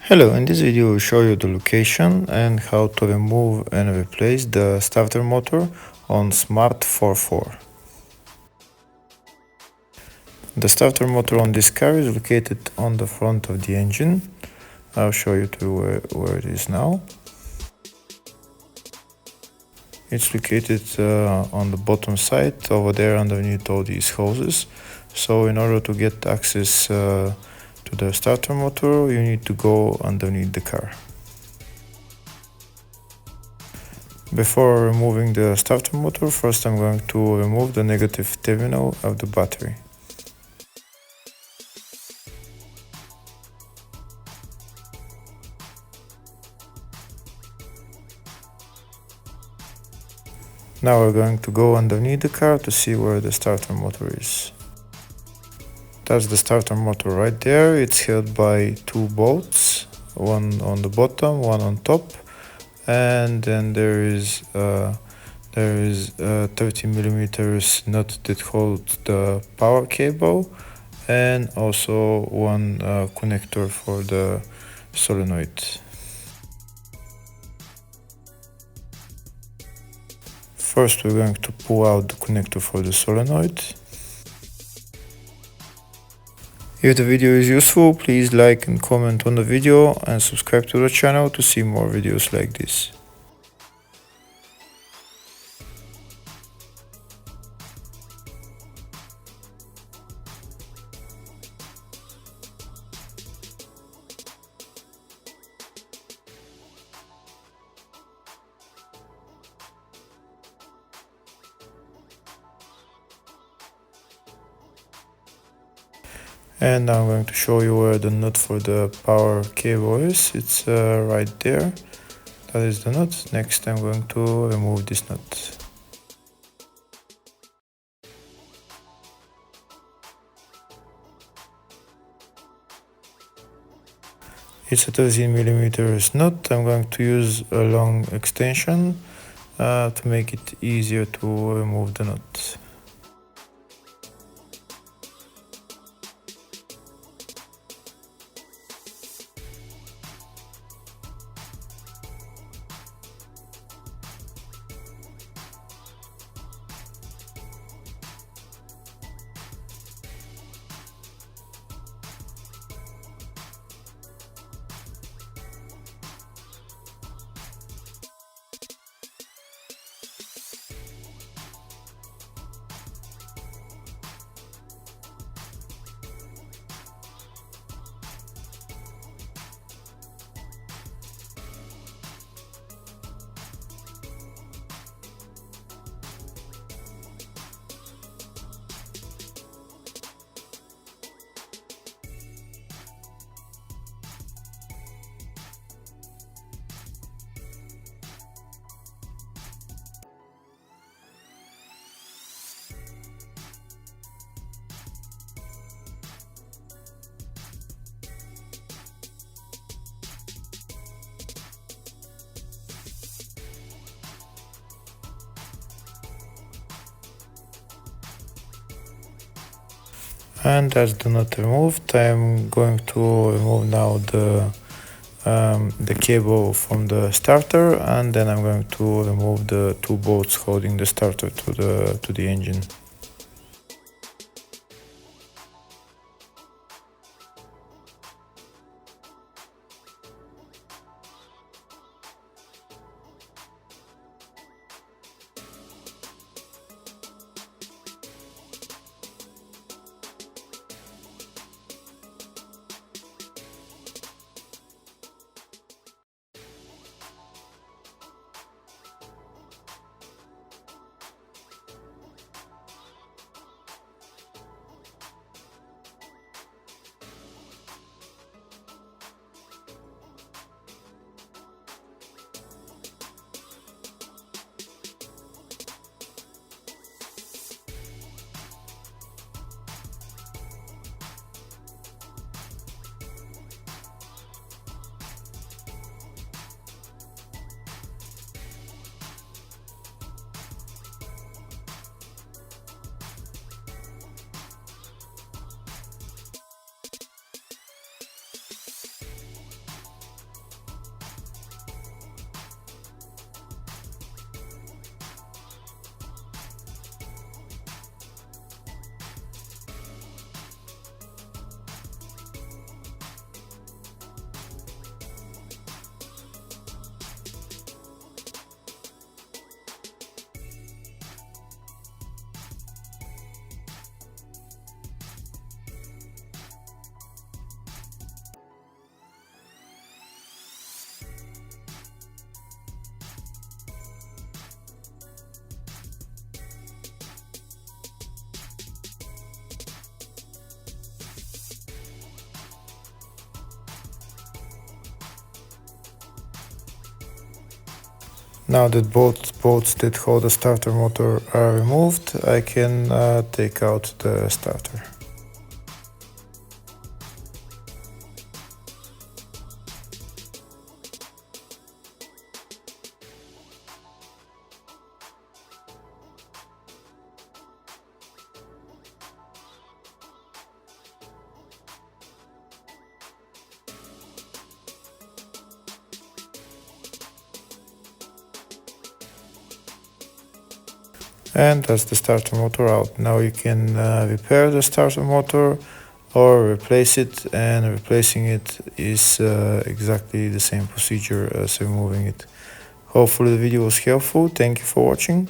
Hello, in this video we'll show you the location and how to remove and replace the starter motor on Smart ForFour. The starter motor on this car is located on the front of the engine. I'll show you where it is now. It's located on the bottom side over there underneath all these hoses. So in order to get access to the starter motor, you need to go underneath the car. Before removing the starter motor, first I'm going to remove the negative terminal of the battery. Now we're going to go underneath the car to see where the starter motor is. That's the starter motor right there. It's held by two bolts, one on the bottom, one on top, and then there is a 30mm nut that holds the power cable, and also one connector for the solenoid. First we're going to pull out the connector for the solenoid. If the video is useful, please like and comment on the video and subscribe to the channel to see more videos like this. And now I'm going to show you where the nut for the power cable is. It's right there. That is the nut. Next I'm going to remove this nut. It's a 13mm nut. I'm going to use a long extension to make it easier to remove the nut. And that's the nut removed. I'm going to remove now the cable from the starter, and then I'm going to remove the two bolts holding the starter to the engine. Now that both bolts that hold the starter motor are removed, I can take out the starter. And that's the starter motor out. Now you can repair the starter motor or replace it, and replacing it is exactly the same procedure as removing it. Hopefully the video was helpful. Thank you for watching.